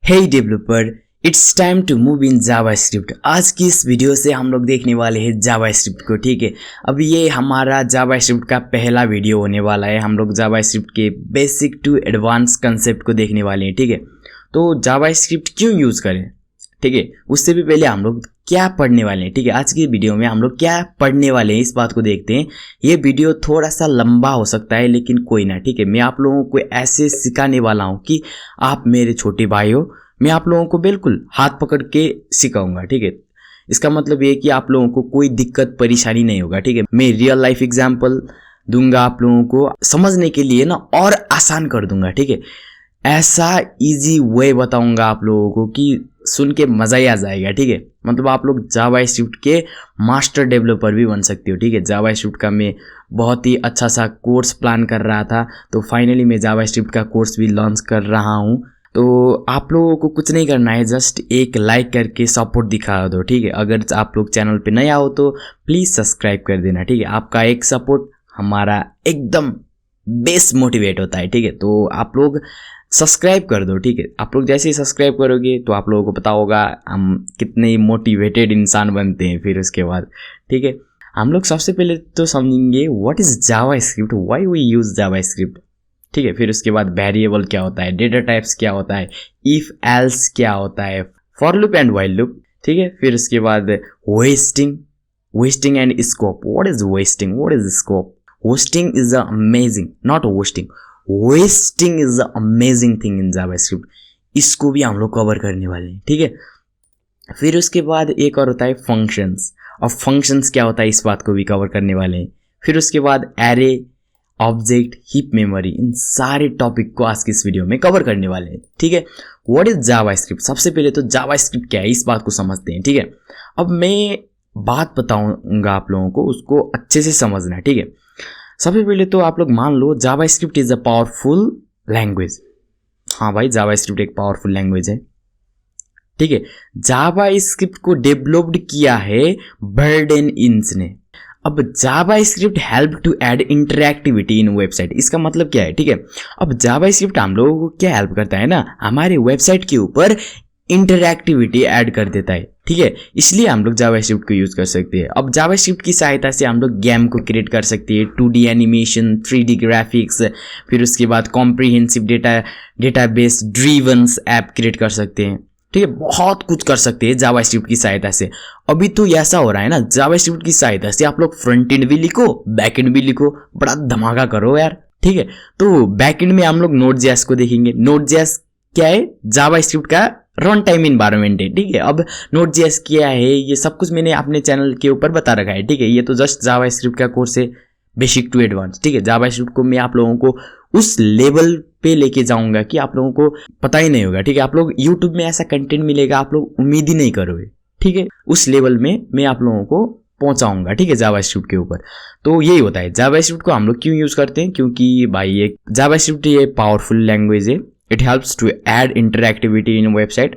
Hey developer, it's time to move in JavaScript. आज की इस वीडियो से हम लोग देखने वाले हैं जावास्क्रिप्ट को। ठीक है, अब ये हमारा जावास्क्रिप्ट का पहला वीडियो होने वाला है। हम लोग जावास्क्रिप्ट के बेसिक टू एडवांस कंसेप्ट को देखने वाले हैं। ठीक है, तो जावास्क्रिप्ट क्यों यूज़ करें, ठीक है, उससे भी पहले हम लोग क्या पढ़ने वाले हैं। ठीक है, आज की वीडियो में हम लोग क्या पढ़ने वाले हैं इस बात को देखते हैं। ये वीडियो थोड़ा सा लंबा हो सकता है लेकिन कोई ना। ठीक है, मैं आप लोगों को ऐसे सिखाने वाला हूँ कि आप मेरे छोटे भाई हो, मैं आप लोगों को बिल्कुल हाथ पकड़ के सिखाऊंगा। ठीक है, इसका मतलब ये कि आप लोगों को कोई दिक्कत परेशानी नहीं होगा। ठीक है, मैं रियल लाइफ एग्जाम्पल दूंगा आप लोगों को समझने के लिए ना, और आसान कर दूंगा। ठीक है, ऐसा इजी वे बताऊंगा आप लोगों को कि सुन के मज़ा ही आ जाएगा। ठीक है, मतलब आप लोग जावास्क्रिप्ट के मास्टर डेवलपर भी बन सकते हो। ठीक है, जावास्क्रिप्ट का मैं बहुत ही अच्छा सा कोर्स प्लान कर रहा था, तो फाइनली मैं जावास्क्रिप्ट का कोर्स भी लॉन्च कर रहा हूँ। तो आप लोगों को कुछ नहीं करना है, जस्ट एक लाइक करके सपोर्ट दिखा दो। ठीक है, अगर आप लोग चैनल पे नया हो तो प्लीज़ सब्सक्राइब कर देना। ठीक है, आपका एक सपोर्ट हमारा एकदम बेस्ट मोटिवेट होता है। ठीक है, तो आप लोग सब्सक्राइब कर दो। ठीक है, आप लोग जैसे ही सब्सक्राइब करोगे तो आप लोगों को पता होगा हम कितने मोटिवेटेड इंसान बनते हैं। फिर उसके बाद ठीक है, हम लोग सबसे पहले तो समझेंगे what is JavaScript, why we use JavaScript. ठीक है, फिर उसके बाद वेरिएबल क्या होता है, डेटा टाइप्स क्या होता है, इफ एल्स क्या होता है, for loop and while loop. ठीक है, फिर उसके बाद wasting and scope. What is wasting, what is scope. Hosting is amazing, not hosting, wasting is amazing thing in JavaScript. इसको भी हम लोग कवर करने वाले हैं। ठीक है, फिर उसके बाद एक और होता है फंक्शंस, और फंक्शंस क्या होता है इस बात को भी कवर करने वाले हैं। फिर उसके बाद एरे, ऑब्जेक्ट, हीप मेमोरी, इन सारे टॉपिक को आज की इस वीडियो में कवर करने वाले हैं। ठीक है, व्हाट इज जावास्क्रिप्ट। सबसे पहले तो जावास्क्रिप्ट क्या है इस बात को समझते हैं। ठीक है, अब मैं बात बताऊंगा आप लोगों को, उसको अच्छे से समझना है। ठीक है, सबसे पहले तो आप लोग मान लो JavaScript is a powerful language. हाँ भाई, जावास्क्रिप्ट एक पावरफुल लैंग्वेज है। ठीक है, जावास्क्रिप्ट को डेवलप्ड किया है बर्डेनइंस ने। अब JavaScript help to add interactivity in website. इसका मतलब क्या है, ठीक है, अब जावास्क्रिप्ट हम लोगों को क्या हेल्प करता है ना, हमारे वेबसाइट के ऊपर इंटरैक्टिविटी ऐड कर देता है। ठीक है, इसलिए हम लोग जावास्क्रिप्ट को यूज़ कर सकते हैं। अब जावास्क्रिप्ट की सहायता से हम लोग गेम को क्रिएट कर सकते हैं, 2D एनिमेशन, 3D ग्राफिक्स, फिर उसके बाद कॉम्प्रिहेंसिव डेटाबेस ड्रिवन्स ऐप क्रिएट कर सकते हैं। ठीक है, बहुत कुछ कर सकते हैं जावास्क्रिप्ट की सहायता से। अभी तो ऐसा हो रहा है ना, जावास्क्रिप्ट की सहायता से आप लोग फ्रंट एंड भी लिखो, बैक एंड भी लिखो, बड़ा धमाका करो यार। ठीक है, तो बैक एंड में हम लोग नोड.जेएस को देखेंगे। नोड.जेएस क्या है, जावास्क्रिप्ट का रन टाइम इन्वायरमेंट है। ठीक है, अब नोड.जेएस क्या है ये सब कुछ मैंने अपने चैनल के ऊपर बता रखा है। ठीक है, ये तो जस्ट जावास्क्रिप्ट का कोर्स है, बेसिक टू एडवांस। ठीक है, जावास्क्रिप्ट को मैं आप लोगों को उस लेवल पे लेके जाऊंगा कि आप लोगों को पता ही नहीं होगा। ठीक है, आप लोग यूट्यूब में ऐसा कंटेंट मिलेगा आप लोग उम्मीद ही नहीं करोगे। ठीक है, उस लेवल में मैं आप लोगों को पहुंचाऊंगा। ठीक है, जावास्क्रिप्ट के ऊपर। तो यही होता है, जावास्क्रिप्ट को हम लोग क्यों यूज करते हैं, क्योंकि भाई ये जावास्क्रिप्ट ये पावरफुल लैंग्वेज है। It helps to add interactivity in a website.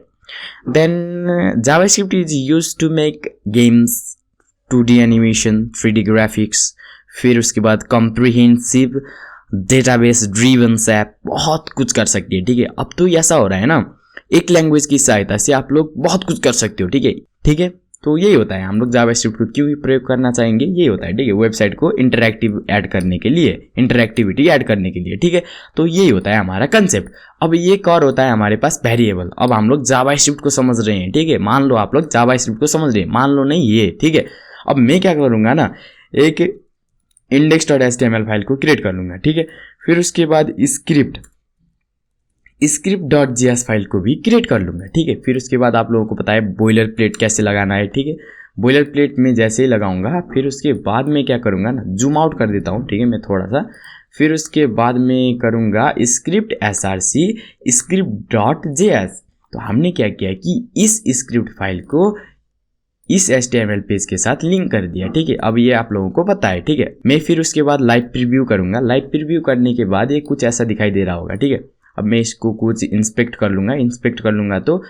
Then JavaScript is used to make games, 2D animation, 3D graphics. फिर उसके बाद comprehensive database driven app, बहुत कुछ कर सकती है। ठीक है, अब तो ऐसा हो रहा है ना, एक लैंग्वेज की सहायता से आप लोग बहुत कुछ कर सकते हो। ठीक है, ठीक है, तो यही होता है, हम लोग जावास्क्रिप्ट को क्यों प्रयोग करना चाहेंगे, यही होता है। ठीक है, वेबसाइट को इंटरैक्टिव ऐड करने के लिए, इंटरैक्टिविटी ऐड करने के लिए। ठीक है, तो यही होता है हमारा कंसेप्ट। अब ये एक और होता है हमारे पास वेरिएबल। अब हम लोग जावास्क्रिप्ट को समझ रहे हैं। ठीक है, मान लो आप लोग जावास्क्रिप्ट को समझ रहे हैं, मान लो नहीं ये। ठीक है, अब मैं क्या करूँगा ना, एक index.html फाइल को क्रिएट कर लूँगा। ठीक है, फिर उसके बाद script.js फाइल को भी क्रिएट कर लूँगा। ठीक है, फिर उसके बाद आप लोगों को पता है बॉयलर प्लेट कैसे लगाना है। ठीक है, बॉयलर प्लेट में जैसे ही लगाऊंगा, फिर उसके बाद में क्या करूँगा ना, जूम आउट कर देता हूँ। ठीक है, मैं थोड़ा सा, फिर उसके बाद में करूँगा स्क्रिप्ट src script.js। तो हमने क्या किया कि इस स्क्रिप्ट फाइल को इस HTML पेज के साथ लिंक कर दिया। ठीक है, अब ये आप लोगों को पता है। ठीक है, मैं फिर उसके बाद लाइव प्रीव्यू करूँगा। लाइव प्रीव्यू करने के बाद ये कुछ ऐसा दिखाई दे रहा होगा। ठीक है, अब मैं इसको कुछ इंस्पेक्ट कर लूँगा तो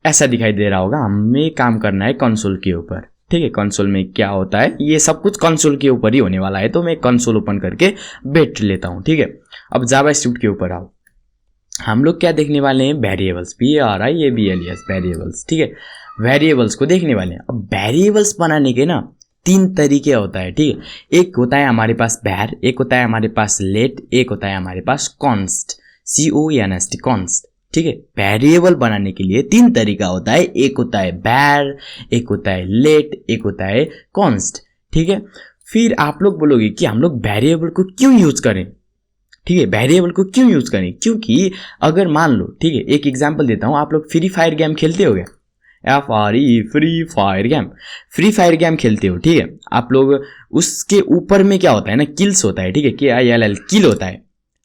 ऐसा दिखाई दे रहा होगा। हमें काम करना है कंसोल के ऊपर। ठीक है, कंसोल में क्या होता है, ये सब कुछ कंसोल के ऊपर ही होने वाला है, तो मैं कंसोल ओपन करके बैठ लेता हूँ। ठीक है, अब जावास्क्रिप्ट के ऊपर आओ। हम लोग क्या देखने वाले हैं, वेरिएबल्स, VARIABLES, वेरिएबल्स, ठीक है। वेरिएबल्स को देखने वाले हैं। अब वेरिएबल्स बनाने के ना 3 तरीके होता है, ठीक है। एक होता है हमारे पास var, एक होता है हमारे पास let, एक होता है हमारे पास const, CONST, const, ठीक है। वेरिएबल बनाने के लिए 3 तरीका होता है, एक होता है var, एक होता है let, एक होता है const, ठीक है। फिर आप लोग बोलोगे कि हम लोग वेरिएबल को क्यों यूज करें, ठीक है। वेरिएबल को क्यों यूज करें, क्योंकि अगर मान लो, ठीक है, एक एग्जांपल देता हूं, आप लोग फ्री फायर गेम खेलते हो क्या, FRE, फ्री फायर गेम खेलते हो, ठीक है। आप लोग उसके ऊपर में क्या होता है ना, किल्स होता है, ठीक है, KILL, किल होता है।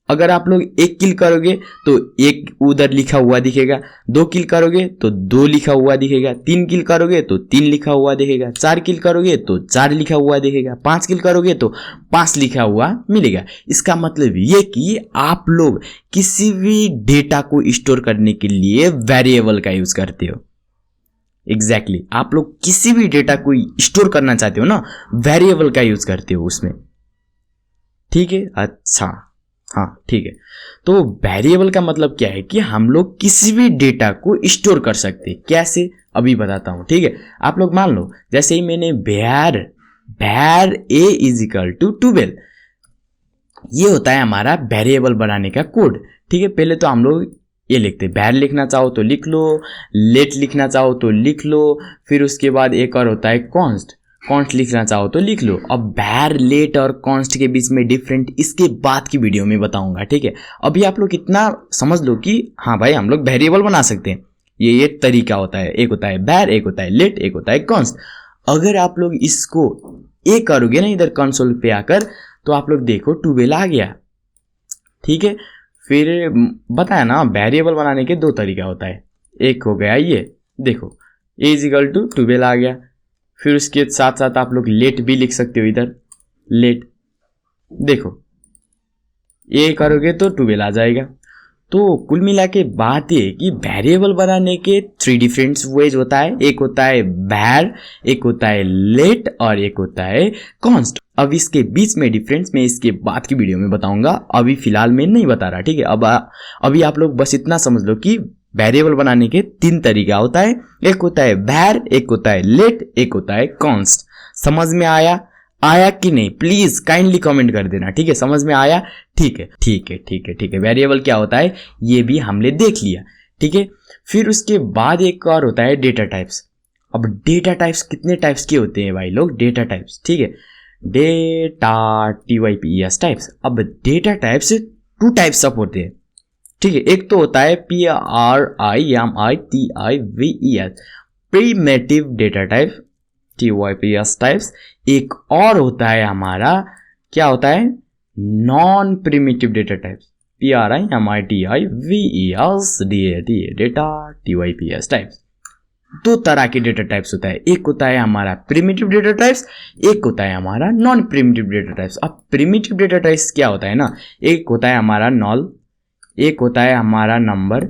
अगर आप लोग 1 किल करोगे तो 1 उधर लिखा हुआ दिखेगा, 2 किल करोगे तो 2 लिखा हुआ दिखेगा, 3 किल करोगे तो 3 लिखा हुआ दिखेगा, 4 किल करोगे तो 4 लिखा हुआ दिखेगा, 5 किल करोगे तो 5 लिखा हुआ मिलेगा। इसका मतलब ये कि आप लोग किसी भी डेटा को स्टोर करने के लिए वेरिएबल का यूज करते हो। एग्जैक्टली आप लोग किसी भी डेटा को स्टोर करना चाहते हो ना, वेरिएबल का यूज करते हो उसमें, ठीक है। अच्छा, हाँ, ठीक है। तो वेरिएबल का मतलब क्या है कि हम लोग किसी भी डेटा को स्टोर कर सकते हैं। कैसे, अभी बताता हूं, ठीक है। आप लोग मान लो, जैसे ही मैंने var a = 12, ये होता है हमारा वेरिएबल बनाने का कोड, ठीक है। पहले तो हम लोग ये लिखते हैं, var लिखना चाहो तो लिख लो, let लिखना चाहो तो लिख लो, फिर उसके बाद एक और होता है const लिखना चाहो तो लिख लो। अब var, let और const के बीच में डिफरेंट इसके बाद की वीडियो में बताऊंगा, ठीक है। अभी आप लोग इतना समझ लो कि हाँ भाई हम लोग वेरिएबल बना सकते हैं, ये तरीका होता है। एक होता है var, एक होता है let, एक होता है const। अगर आप लोग इसको एक करोगे ना इधर कंसोल पे आकर, तो आप लोग देखो 12 आ गया, ठीक है। फिर बताया ना, वेरिएबल बनाने के 2 तरीका होता है। एक हो गया ये देखो, a = 12 आ गया। फिर उसके साथ साथ आप लोग लेट भी लिख सकते हो, इधर लेट देखो, ये करोगे तो 12 आ जाएगा। तो कुल मिला के बात ये कि वेरिएबल बनाने के 3 डिफरेंट वेज होता है। एक होता है var, एक होता है let और एक होता है const। अब इसके बीच में डिफरेंस मैं इसके बाद की वीडियो में बताऊंगा, अभी फिलहाल मैं नहीं बता रहा, ठीक है। अब अभी आप लोग बस इतना समझ लो कि वेरिएबल बनाने के 3 तरीका होता है। एक होता है var, एक होता है let, एक होता है const। समझ में आया कि नहीं, प्लीज काइंडली कमेंट कर देना, ठीक है। समझ में आया, ठीक है। वेरिएबल क्या होता है ये भी हमने देख लिया, ठीक है। फिर उसके बाद एक और होता है डेटा टाइप्स। अब डेटा टाइप्स कितने टाइप्स के होते हैं भाई लोग, डेटा टाइप्स, ठीक है, डेटा TYPES टाइप्स। अब डेटा टाइप्स 2 टाइप्स ऑफ होते हैं, ठीक है। एक तो होता है PRIMITIVES, primitive data type, TYPES types. एक और होता है हमारा, क्या होता है, non primitive data types, PRIMITIVES data TYPES types. 2 तरह के डेटा टाइप्स होता है। एक होता है हमारा प्रिमिटिव डेटा टाइप्स, एक होता है हमारा नॉन प्रिमिटिव डेटा टाइप्स। अब प्रिमिटिव डेटा टाइप्स क्या होता है ना, एक होता है हमारा null, एक होता है हमारा नंबर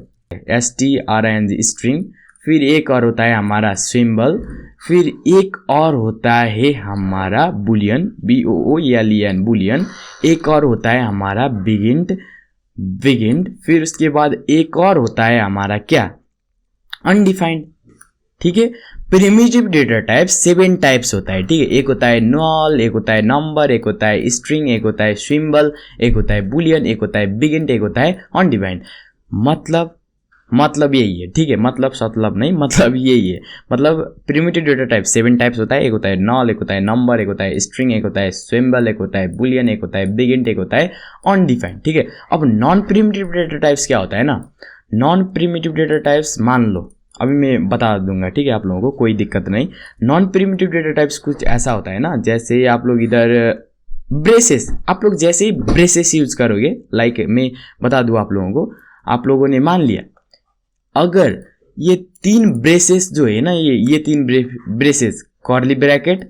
string स्ट्रिंग, फिर एक और होता है हमारा सिंबल, फिर एक और होता है हमारा बुलियन, BOOLEN बुलियन, एक और होता है हमारा बिगिंट, फिर उसके बाद एक और होता है हमारा क्या, अनडिफाइंड, ठीक है। प्रिमिटिव डेटा टाइप 7 टाइप्स होता है, ठीक है। एक होता है null, एक होता है नंबर, एक होता है स्ट्रिंग, एक होता है सिंबल, एक होता है बुलियन, एक होता है बिगिंट, एक होता है अनडिफाइंड। मतलब यही है, ठीक है। मतलब यही है। मतलब प्रिमिटिव डेटा टाइप 7 टाइप्स होता है। एक होता है null, एक होता है नंबर, एक होता है स्ट्रिंग, एक होता है सिंबल, एक होता है बुलियन, एक होता है बिगिंट, एक होता है अनडिफाइंड, ठीक है। अब नॉन प्रिमिटिव डेटा टाइप्स क्या होता है ना, नॉन प्रिमिटिव डेटा टाइप्स मान लो, अभी मैं बता दूंगा, ठीक है, आप लोगों को कोई दिक्कत नहीं। नॉन प्रिमिटिव डेटा टाइप्स कुछ ऐसा होता है ना, जैसे आप लोग इधर ब्रेसेस, आप लोग जैसे ही ब्रेसेस यूज करोगे, लाइक मैं बता दूं आप लोगों को, आप लोगों ने मान लिया अगर ये 3 ब्रेसेस जो है ना, ये 3 ब्रेसेस, कर्ली ब्रैकेट,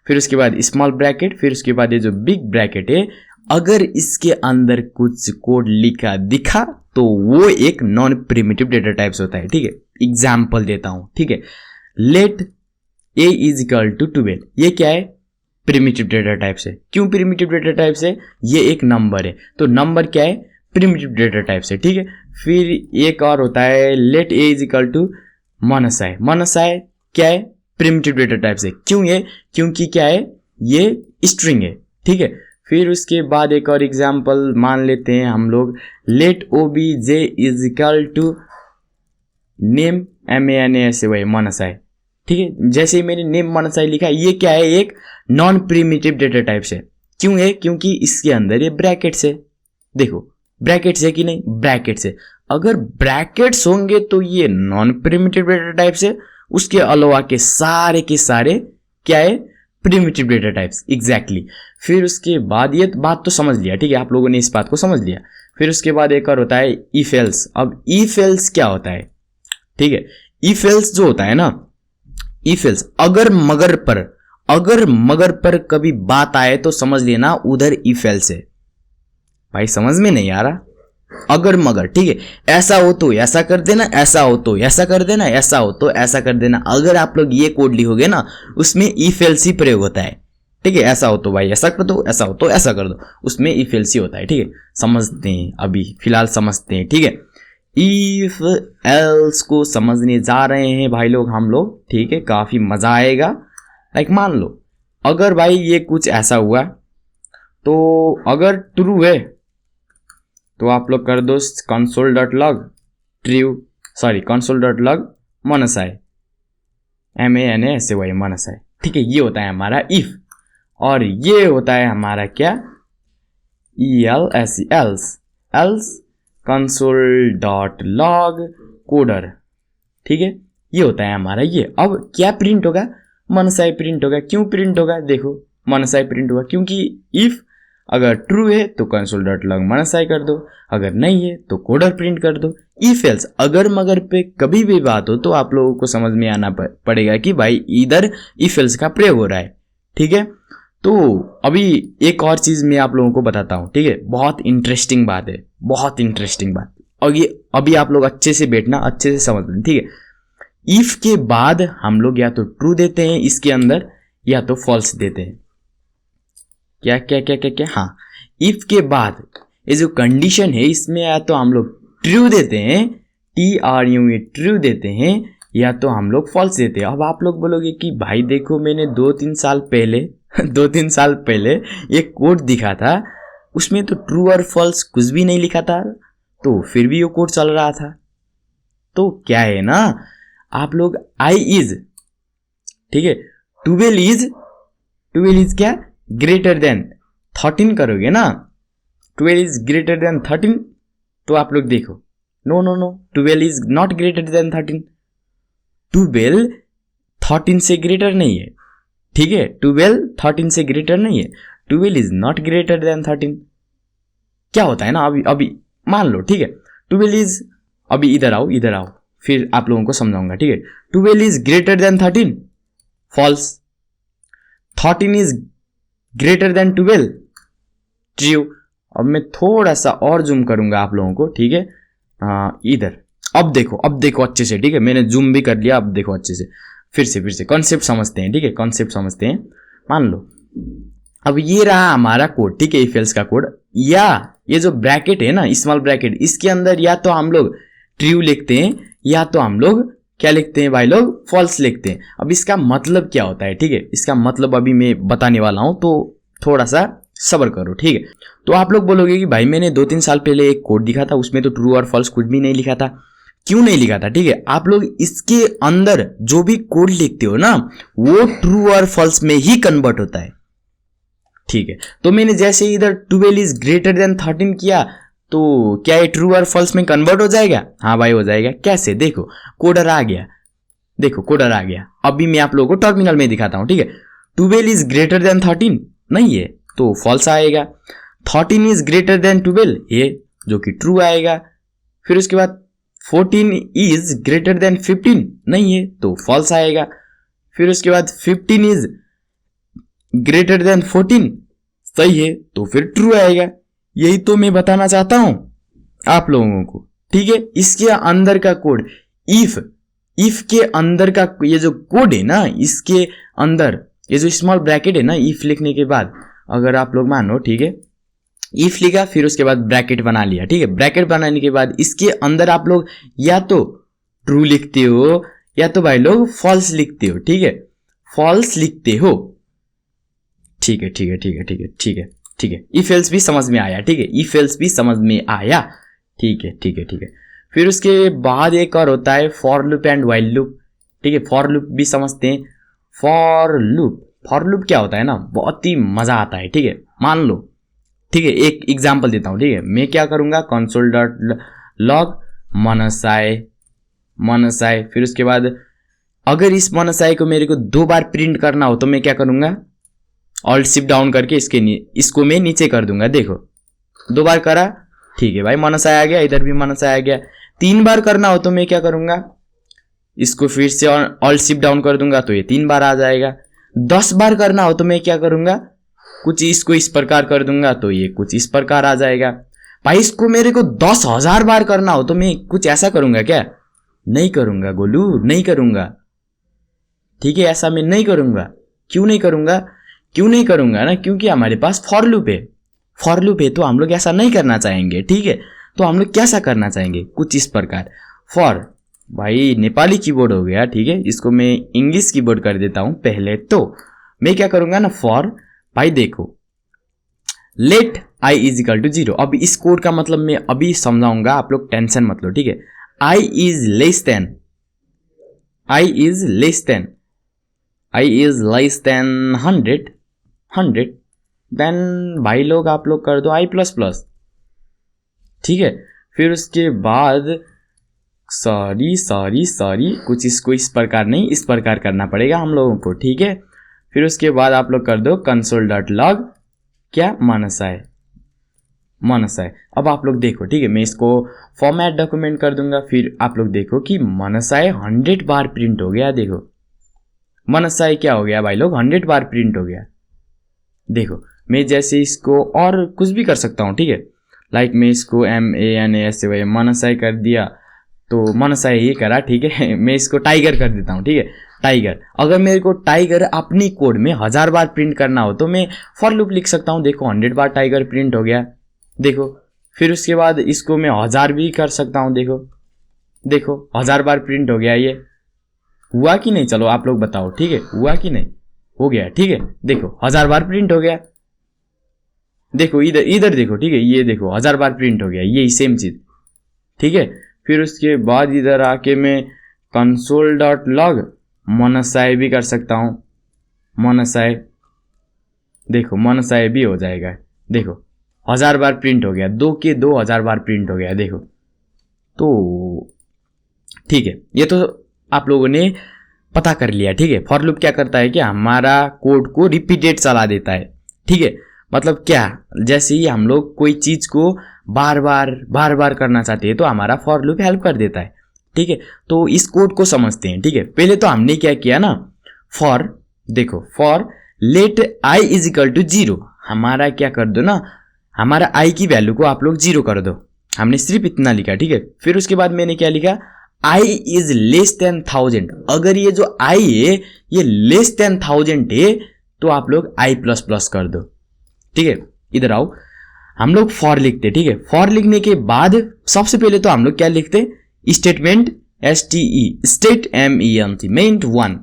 फिर उसके बाद स्मॉल ब्रैकेट, फिर उसके बाद ये जो बिग ब्रैकेट है, अगर इसके अंदर कुछ कोड लिखा दिखा तो वो एक नॉन प्रिमिटिव डेटा टाइप्स होता है, ठीक है। एग्जाम्पल देता हूं, ठीक है। लेट a = 12, ये क्या है, प्रिमिटिव डेटा टाइप्स है। क्यों प्रिमिटिव डेटा टाइप्स है, ये एक नंबर है, तो नंबर क्या है, प्रिमिटिव डेटा टाइप से, ठीक है। फिर एक और होता है let a is equal to मनसाई। मनसाई क्या है? प्रिमिटिव डेटा टाइप से। क्यों ये? क्योंकि क्या है, ये स्ट्रिंग है, ठीक है। फिर उसके बाद एक और एग्जांपल मान लेते हैं हम लोग, let O B J is equal to name MANASY मनसाई, ठीक है। जैसे ही मैंने नेम मनसाई लिखा, ये क्या है? एक नॉन प्रिमिटिव डेटा टाइप से। क्यों है? क्योंकि इसके अंदर ये ब्रैकेट्स है। देखो ब्रैकेट्स है कि नहीं? ब्रैकेट्स है। अगर ब्रैकेट्स होंगे तो ये नॉन प्रिमिटिव डेटा टाइप से, उसके अलावा के सारे क्या है? Primitive data types. एग्जैक्टली। फिर उसके बाद ये बात तो समझ लिया, ठीक है, आप लोगों ने इस बात को समझ लिया। फिर उसके बाद एक और होता है इफ एल्स। अब इफ एल्स क्या होता है? ठीक है, इफ एल्स जो होता है ना, इफ एल्स अगर मगर पर कभी बात आए तो समझ लेना उधर इफ एल्स है। भाई समझ में नहीं आ रहा? अगर मगर, ठीक है, ऐसा हो तो ऐसा कर देना, ऐसा हो तो ऐसा कर देना, ऐसा हो तो ऐसा कर देना। अगर आप लोग ये कोड लिखोगे ना, उसमें इफ एल्स ही प्रयोग होता है, ठीक है। ऐसा हो तो भाई ऐसा कर दो, ऐसा हो तो ऐसा कर दो, उसमें इफ एल्स ही होता है, ठीक है। समझते हैं, अभी फिलहाल समझते हैं, ठीक है। इफ एल्स को समझने जा रहे हैं भाई लोग हम लोग, ठीक है, काफी मजा आएगा। लाइक मान लो अगर भाई ये कुछ ऐसा हुआ, तो अगर ट्रू है तो आप लोग कर दो console.log true, sorry console.log मनसाई MANASY मनसाई, ठीक है। ये होता है हमारा इफ, और ये होता है हमारा क्या? ELSE else console.log कोडर, ठीक है। ये होता है हमारा ये। अब क्या प्रिंट होगा? मनसाई प्रिंट होगा। क्यों प्रिंट होगा? देखो मनसाई प्रिंट होगा क्योंकि इफ अगर ट्रू है तो console.log मनसाई कर दो, अगर नहीं है तो कोडर प्रिंट कर दो। इफ एल्स अगर मगर पे कभी भी बात हो तो आप लोगों को समझ में आना पड़ेगा कि भाई इधर इफ एल्स का प्रयोग हो रहा है, ठीक है। तो अभी एक और चीज मैं आप लोगों को बताता हूं, ठीक है, बहुत इंटरेस्टिंग बात है, बहुत इंटरेस्टिंग बात। और ये अभी आप लोग अच्छे से बैठना, अच्छे से समझ लें, ठीक है। इफ के बाद हम लोग या तो ट्रू देते हैं इसके अंदर, या तो फॉल्स देते हैं। क्या क्या क्या क्या क्या? हाँ, इफ के बाद ये जो कंडीशन है इसमें या तो हम लोग ट्रू देते हैं, TRU ट्रू देते हैं, या तो हम लोग फॉल्स देते हैं। अब आप लोग बोलोगे कि भाई देखो मैंने 2-3 साल पहले एक कोड दिखा था, उसमें तो ट्रू और फॉल्स कुछ भी नहीं लिखा था, तो फिर भी वो कोड चल रहा था। तो क्या है ना, आप लोग आई इज, ठीक है, 12 इज क्या? ग्रेटर देन 13 करोगे ना, 12 इज ग्रेटर देन 13, तो आप लोग देखो no 12 is not greater than 13। 12 13 से ग्रेटर नहीं है, ठीक है। 12 13 से ग्रेटर नहीं है, 12 इज नॉट ग्रेटर देन 13। क्या होता है ना, अभी मान लो, ठीक है, 12 इज, अभी इधर आओ फिर आप लोगों को समझाऊंगा, ठीक है। 12 is greater than 13, false. 13 is greater than 12, true. अब मैं थोड़ा सा और जूम करूंगा आप लोगों को, ठीक है, इधर। अब देखो अच्छे से, ठीक है, मैंने जूम भी कर लिया, अब देखो अच्छे से, फिर से कॉन्सेप्ट समझते हैं, ठीक है, कॉन्सेप्ट समझते हैं। मान लो अब ये रहा हमारा कोड, ठीक है, इफ एल्स का कोड, या ये जो ब्रैकेट है ना, स्मॉल ब्रैकेट, इसके अंदर या तो हम लोग ट्रू लिखते हैं, या तो हम लोग क्या लिखते हैं भाई लोग? फॉल्स लिखते हैं। अब इसका मतलब क्या होता है, ठीक है, इसका मतलब अभी मैं बताने वाला हूं, तो थोड़ा सा सब्र करो, ठीक है। तो आप लोग बोलोगे कि भाई मैंने 2-3 साल पहले एक कोड दिखा था, उसमें तो ट्रू और फॉल्स कुछ भी नहीं लिखा था। क्यों नहीं लिखा था? ठीक है, आप लोग इसके अंदर जो भी कोड लिखते हो ना, वो ट्रू और फॉल्स में ही कन्वर्ट होता है, ठीक है। तो मैंने जैसे इधर 12 इज ग्रेटर देन 13 किया, तो क्या ये ट्रू और फॉल्स में कन्वर्ट हो जाएगा? हाँ भाई हो जाएगा। कैसे? देखो कोडर आ गया, देखो कोडर आ गया। अभी मैं आप लोगों को टर्मिनल में दिखाता हूं, ठीक है। 12 इज ग्रेटर देन 13 नहीं है तो फॉल्स आएगा। 13 इज ग्रेटर देन 12 ये जो कि ट्रू आएगा। फिर उसके बाद 14 इज ग्रेटर देन 15 नहीं है तो फॉल्स आएगा। फिर उसके बाद 15 इज ग्रेटर देन 14 सही है तो फिर ट्रू आएगा। यही तो मैं बताना चाहता हूं आप लोगों को, ठीक है। इसके अंदर का कोड इफ के अंदर का ये जो कोड है ना, इसके अंदर ये जो स्मॉल ब्रैकेट है ना, इफ लिखने के बाद अगर आप लोग मानो, ठीक है, इफ लिखा, फिर उसके बाद ब्रैकेट बना लिया, ठीक है। ब्रैकेट बनाने के बाद इसके अंदर आप लोग या तो ट्रू लिखते हो या तो भाई लोग फॉल्स लिखते हो, ठीक है। फॉल्स लिखते हो, ठीक है ठीक है ठीक है ठीक है ठीक है ठीक है। इफ एल्स भी समझ में आया, ठीक है। इफ एल्स भी समझ में आया, ठीक है ठीक है ठीक है। फिर उसके बाद एक और होता है for loop and while loop, ठीक है। फॉर लूप भी समझते हैं। फॉर लूप क्या होता है ना, बहुत ही मजा आता है, ठीक है। मान लो, ठीक है, एक एग्जांपल देता हूं, ठीक है। मैं क्या करूंगा, कंसोल डॉट लॉग मनसाय, फिर उसके बाद अगर इस मनसाय को मेरे को 2 बार प्रिंट करना हो तो मैं क्या करूंगा, ऑल्ट शिफ्ट डाउन करके इसको मैं नीचे कर दूंगा। देखो 2 बार करा, ठीक है भाई, मनसाय आ गया, इधर भी मनसाय आ गया। 3 बार करना हो तो मैं क्या करूंगा, इसको फिर से ऑल्ट शिफ्ट डाउन कर दूंगा तो ये 3 बार आ जाएगा। 10 बार करना हो तो मैं क्या करूंगा, कुछ इसको इस प्रकार कर दूंगा तो ये कुछ इस प्रकार आ जाएगा। भाई इसको मेरे को 10,000 बार करना हो तो मैं कुछ ऐसा करूंगा क्या, नहीं करूंगा गोलू, नहीं करूंगा, ठीक है। ऐसा मैं नहीं करूंगा। क्यों नहीं करूंगा ना, क्योंकि हमारे पास फॉर लूप है तो हम लोग ऐसा नहीं करना चाहेंगे, ठीक है। तो हम लोग कैसा करना चाहेंगे, कुछ इस प्रकार। फॉर, भाई नेपाली कीबोर्ड हो गया, ठीक है, इसको मैं इंग्लिश कीबोर्ड कर देता हूं पहले। तो मैं क्या करूंगा ना, फॉर, भाई देखो, let I is equal to 0। अब इस कोड का मतलब मैं अभी समझाऊंगा, आप लोग टेंशन मत लो, ठीक है। आई इज लेस देन 100, देन भाई लोग आप लोग कर दो आई प्लस प्लस, ठीक है। फिर उसके बाद सॉरी कुछ इसको इस प्रकार नहीं, इस प्रकार करना पड़ेगा हम लोगों को, ठीक है। फिर उसके बाद आप लोग कर दो कंसोल डॉट लॉग क्या, मनसाय। अब आप लोग देखो, ठीक है, मैं इसको फॉर्मेट डॉक्यूमेंट कर दूंगा। फिर आप लोग देखो कि मनसाय 100 बार प्रिंट हो गया। देखो मनसाय क्या हो गया भाई लोग, 100 बार प्रिंट हो गया। देखो मैं जैसे इसको और कुछ भी कर सकता हूँ, ठीक है। लाइक मैं इसको MANASY मनसाय कर दिया तो मनसाय ये करा, ठीक है। मैं इसको टाइगर कर देता हूँ, ठीक है, टाइगर। अगर मेरे को टाइगर अपनी कोड में 1000 बार प्रिंट करना हो तो मैं फॉर लूप लिख सकता हूँ। देखो 100 बार टाइगर प्रिंट हो गया, देखो। फिर उसके बाद इसको मैं 1000 भी कर सकता हूँ, देखो 1000 बार प्रिंट हो गया। ये हुआ कि नहीं, चलो आप लोग बताओ, ठीक है, हुआ कि नहीं, हो गया, ठीक है। देखो 1000 बार प्रिंट हो गया, देखो इधर देखो, ठीक है, ये देखो 1000 बार प्रिंट हो गया, यही सेम चीज, ठीक है। फिर उसके बाद इधर आके मैं कंसोल डॉट लॉग मनसाय भी कर सकता हूं, मनसाय, देखो मनसाय भी हो जाएगा। देखो 1000 बार प्रिंट हो गया, 2 के 2000 बार प्रिंट हो गया, देखो। तो ठीक है, ये तो आप लोगों ने पता कर लिया, ठीक है। फॉर लूप क्या करता है कि हमारा कोड को रिपीटेड चला देता है, ठीक है। मतलब क्या, जैसे ही हम लोग कोई चीज को बार बार करना चाहते हैं तो हमारा फॉर लूप हेल्प कर देता है, ठीक है। तो इस कोड को समझते हैं, ठीक है। पहले तो हमने क्या किया ना, फॉर, देखो for let I is equal to 0, हमारा क्या कर दो ना, हमारा आई की वैल्यू को आप लोग 0 कर दो। हमने सिर्फ इतना लिखा, ठीक है। फिर उसके बाद मैंने क्या लिखा, आई इज लेस देन 1000। अगर ये जो आई है ये लेस देन 1000 है तो आप लोग आई प्लस प्लस कर दो, ठीक है। इधर आओ, हम लोग फॉर लिखते, ठीक है। फॉर लिखने के बाद सबसे पहले तो हम लोग क्या लिखते, स्टेटमेंट स्टेटमेंट 1,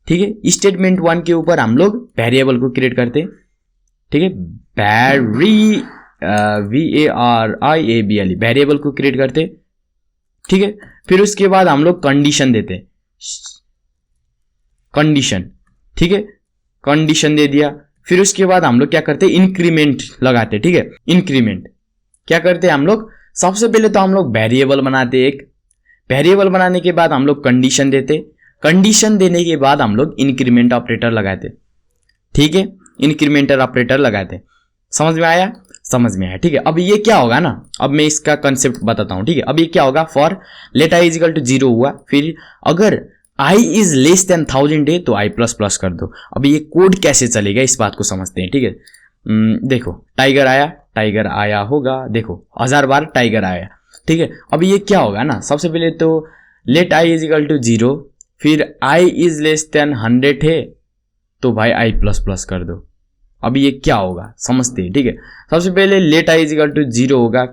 ठीक है। स्टेटमेंट 1 के ऊपर हम लोग वेरिएबल को क्रिएट करते, ठीक है। VARIABLE वेरिएबल को क्रिएट करते, ठीक है। फिर उसके बाद हम लोग कंडीशन देते, कंडीशन, ठीक है, कंडीशन दे दिया। फिर उसके बाद हम लोग क्या करते, इंक्रीमेंट लगाते, ठीक है। इंक्रीमेंट क्या करते हम लोग, सबसे पहले तो हम लोग वेरिएबल बनाते, एक वेरिएबल बनाने के बाद हम लोग कंडीशन देते, कंडीशन देने के बाद हम लोग इंक्रीमेंट ऑपरेटर लगाते, ठीक है। इंक्रीमेंटल ऑपरेटर लगाते, समझ में आया, समझ में आया, ठीक है। अब ये क्या होगा ना, अब मैं इसका कंसेप्ट बताता हूं, ठीक है। अब ये क्या होगा, for let I is equal to 0 हुआ, फिर अगर आई इज लेस देन 1000 है तो आई प्लस प्लस कर दो। अब ये कोड कैसे चलेगा इस बात को समझते हैं, ठीक है। देखो टाइगर आया होगा, देखो 1000 बार टाइगर आया, ठीक है। अब ये क्या होगा ना, सबसे पहले तो let I is equal to 0, फिर आई इज लेस देन 100 है तो भाई आई प्लस प्लस कर दो, अभी ये क्या होगा समझते हैं, ठीक है। सबसे पहले लेट आई इजिकल टू 0 होगा,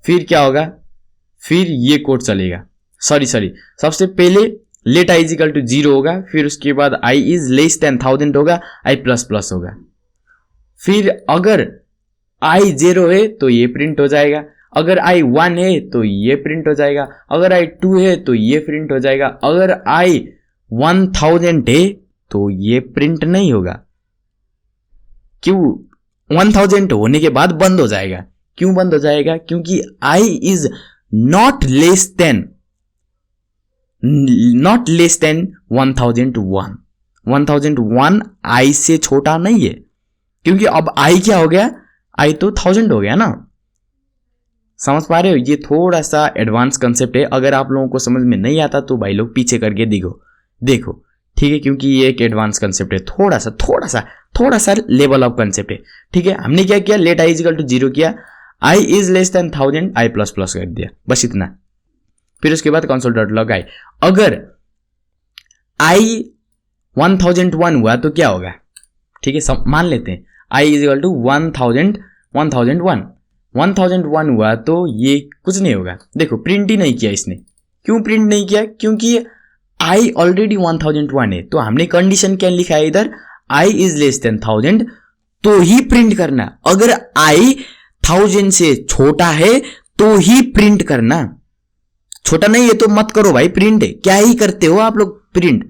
फिर क्या होगा, फिर ये कोड चलेगा, सॉरी सबसे पहले लेट आई इजिकल टू 0 होगा, फिर उसके बाद आई इज लेस देन 1000 होगा, आई प्लस प्लस होगा। फिर अगर आई 0 है तो ये प्रिंट हो जाएगा, अगर आई 1 है तो ये प्रिंट हो जाएगा, अगर आई 2 है तो ये प्रिंट हो जाएगा, अगर आई 1000 है तो ये प्रिंट नहीं होगा। क्यों? 1000 होने के बाद बंद हो जाएगा। क्यों बंद हो जाएगा? क्योंकि I is not less than 1001। 1001 आई से छोटा नहीं है, क्योंकि अब आई क्या हो गया, आई तो 1000 हो गया ना। समझ पा रहे हो? ये थोड़ा सा एडवांस कंसेप्ट है, अगर आप लोगों को समझ में नहीं आता तो भाई लोग पीछे करके देखो, ठीक है, क्योंकि ये एक एडवांस कंसेप्ट है, थोड़ा सा लेवल ऑफ कंसेप्ट है, ठीक है। हमने क्या किया, लेट आई इजिकल टू 0 किया, i is less than 1000, i plus plus कर दिया, बस इतना। फिर उसके बाद कंसोल डॉट लॉग आई, अगर आई 1001 हुआ तो क्या होगा, ठीक है, सब मान लेते हैं आई इजिकल टू 1001 हुआ तो ये कुछ नहीं होगा। देखो प्रिंट ही नहीं किया इसने। क्यों प्रिंट नहीं किया? क्योंकि आई ऑलरेडी 1001 है, तो हमने कंडीशन क्या लिखा है इधर, आई इज लेस देन 1000 तो ही प्रिंट करना। अगर आई 1000 से छोटा है तो ही प्रिंट करना, छोटा नहीं है तो मत करो भाई प्रिंट है, क्या ही करते हो आप लोग प्रिंट।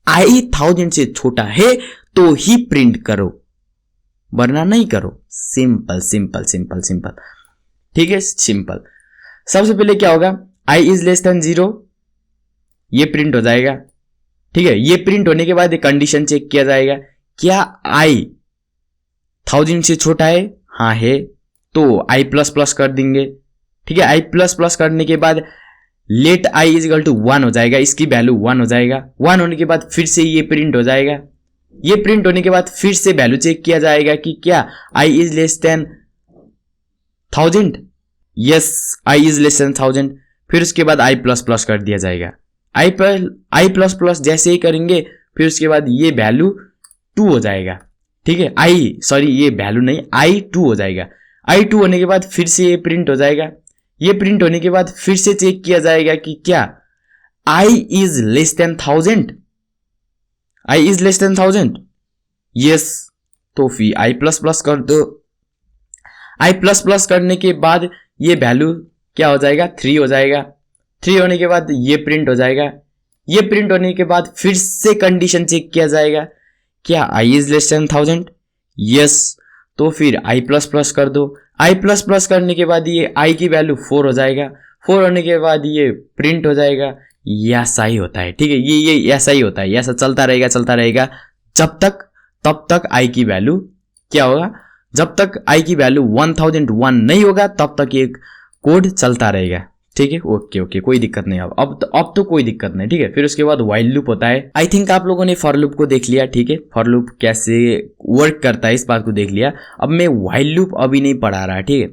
आई 1000 से छोटा है तो ही प्रिंट करो, वरना नहीं करो। सिंपल, ठीक है, सिंपल। सबसे पहले क्या होगा, आई इज लेस देन 0, ये प्रिंट हो जाएगा, ठीक है। ये प्रिंट होने के बाद कंडीशन चेक किया जाएगा, क्या आई 1000 से छोटा है? हाँ है, तो आई प्लस प्लस कर देंगे, ठीक है। आई प्लस प्लस करने के बाद let I is equal to 1 हो जाएगा, इसकी वैल्यू 1 हो जाएगा। 1 होने के बाद फिर से ये प्रिंट हो जाएगा, ये प्रिंट होने के बाद फिर से वैल्यू चेक किया जाएगा कि क्या i is less than 1000, yes i is less than 1000। फिर उसके बाद आई प्लस प्लस कर दिया जाएगा, आई प्लस प्लस जैसे ही करेंगे फिर उसके बाद ये वैल्यू 2 हो जाएगा, ठीक है। ये वैल्यू नहीं, आई 2 हो जाएगा। आई 2 होने के बाद फिर से ये प्रिंट हो जाएगा, ये प्रिंट होने के बाद फिर से चेक किया जाएगा कि क्या i is less than 1000, i is less than 1000, yes, तो फिर आई प्लस प्लस कर दो। आई प्लस प्लस करने के बाद ये वैल्यू क्या हो जाएगा, 3 हो जाएगा। 3 होने के बाद ये प्रिंट हो जाएगा, ये प्रिंट होने के बाद फिर से कंडीशन चेक किया जाएगा, क्या i is less than 1000, yes, तो फिर आई प्लस प्लस कर दो। आई प्लस प्लस करने के बाद ये आई की वैल्यू 4 हो जाएगा, 4 होने के बाद ये प्रिंट हो जाएगा। ऐसा ही होता है, ठीक है, ये ऐसा ही होता है, ऐसा चलता रहेगा तब तक आई की वैल्यू क्या होगा, जब तक आई की वैल्यू 1001 नहीं होगा तब तक ये कोड चलता रहेगा, ठीक है। ओके, कोई दिक्कत नहीं। अब तो कोई दिक्कत नहीं, ठीक है। फिर उसके बाद व्हाइल लूप होता है। आई थिंक आप लोगों ने फॉर लूप को देख लिया, ठीक है, फॉर लूप कैसे वर्क करता है इस बात को देख लिया। अब मैं व्हाइल लूप अभी नहीं पढ़ा रहा, ठीक है,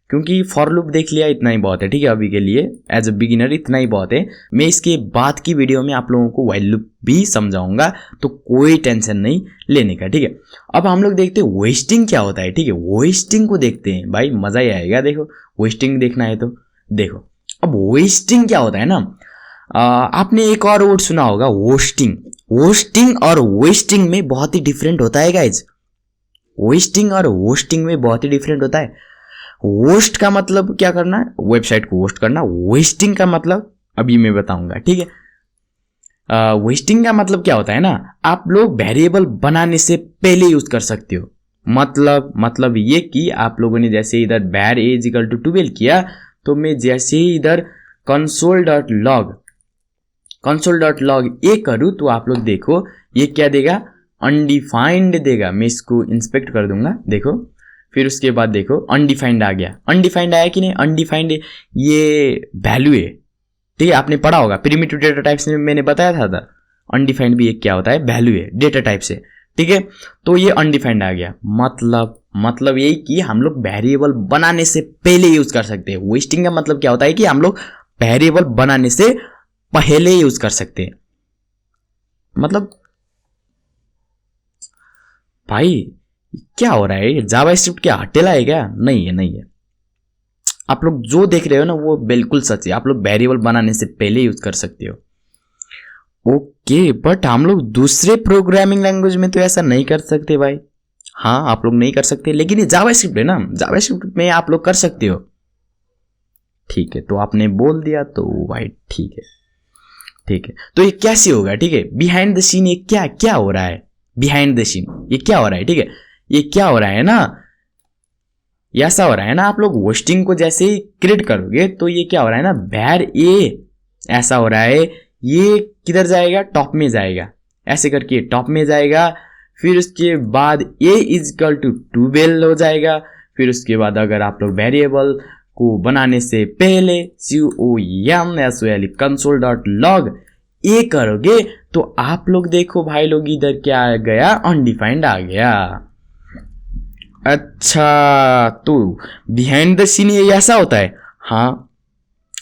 क्योंकि फॉर लूप देख लिया इतना ही बहुत है, ठीक है, अभी के लिए एज अ बिगिनर इतना ही बहुत है। मैं इसके बाद की वीडियो में आप लोगों को व्हाइल लूप भी समझाऊंगा, तो कोई टेंशन नहीं लेने का, ठीक है। अब हम लोग देखते हैं वेस्टिंग क्या होता है, ठीक है, वेस्टिंग को देखते हैं भाई, मजा ही आएगा। देखो वेस्टिंग देखना है तो देखो। अब वेस्टिंग क्या होता है ना, आपने एक और वर्ड सुना होगा, वेस्टिंग और वेस्टिंग में बहुत ही डिफरेंट होता है गाइज। वेस्टिंग और वेस्टिंग में बहुत ही डिफरेंट होता है। होस्ट का मतलब क्या करना है, वेबसाइट को होस्ट करना। वेस्टिंग का मतलब अभी मैं बताऊंगा, ठीक है। वेस्टिंग का मतलब क्या होता है ना, आप लोग वेरिएबल बनाने से पहले यूज कर सकते हो। मतलब ये कि आप लोगों ने जैसे इधर var इज इक्वल टू 12 किया, तो मैं जैसे ही इधर console डॉट लॉग ए करूँ तो आप लोग देखो ये क्या देगा, अनडिफाइंड देगा। मैं इसको इंस्पेक्ट कर दूंगा, देखो। फिर उसके बाद देखो अनडिफाइंड आ गया। अनडिफाइंड आया कि नहीं, अनडिफाइंड ये वैल्यू है, ठीक है, आपने पढ़ा होगा प्रिमिटिव डेटा टाइप्स में, मैंने बताया था अनडिफाइंड भी एक क्या होता है, वैल्यू है डेटा टाइप से, ठीक है। तो ये अनडिफाइंड आ गया, मतलब यही कि हम लोग वेरिएबल बनाने से पहले यूज कर सकते हैं। वेस्टिंग का मतलब क्या होता है कि हम लोग वेरिएबल बनाने से पहले यूज कर सकते हैं, मतलब भाई क्या हो रहा है, ये जावास्क्रिप्ट क्या हटेला है क्या? नहीं है, नहीं है। आप लोग जो देख रहे हो ना वो बिल्कुल सच है। आप लोग वेरिएबल बनाने से पहले यूज कर सकते हो। ओके, बट हम लोग दूसरे प्रोग्रामिंग लैंग्वेज में तो ऐसा नहीं कर सकते भाई। हाँ, आप लोग नहीं कर सकते, लेकिन ये जावास्क्रिप्ट है ना, जावास्क्रिप्ट में आप लोग कर सकते हो। ठीक है, तो आपने बोल दिया तो भाई ठीक है, ठीक है। तो ये कैसे होगा? ठीक है, बिहाइंड द सीन ये क्या क्या हो रहा है? बिहाइंड द सीन ये क्या हो रहा है? ठीक है, ये क्या हो रहा है ना, ऐसा हो रहा है ना, आप लोग होस्टिंग को जैसे ही क्रिएट करोगे तो ये क्या हो रहा है ना, var a ऐसा हो रहा है। ये किधर जाएगा? टॉप में जाएगा, ऐसे करके टॉप में जाएगा। फिर उसके बाद a इजकल टू 12 हो जाएगा। फिर उसके बाद अगर आप लोग वेरिएबल को बनाने से पहले COMSOL console.log ए करोगे तो आप लोग देखो भाई लोग, इधर क्या आ गया? अनडिफाइंड आ गया। अच्छा, तो बिहाइंड द सीन ये ऐसा होता है। हाँ,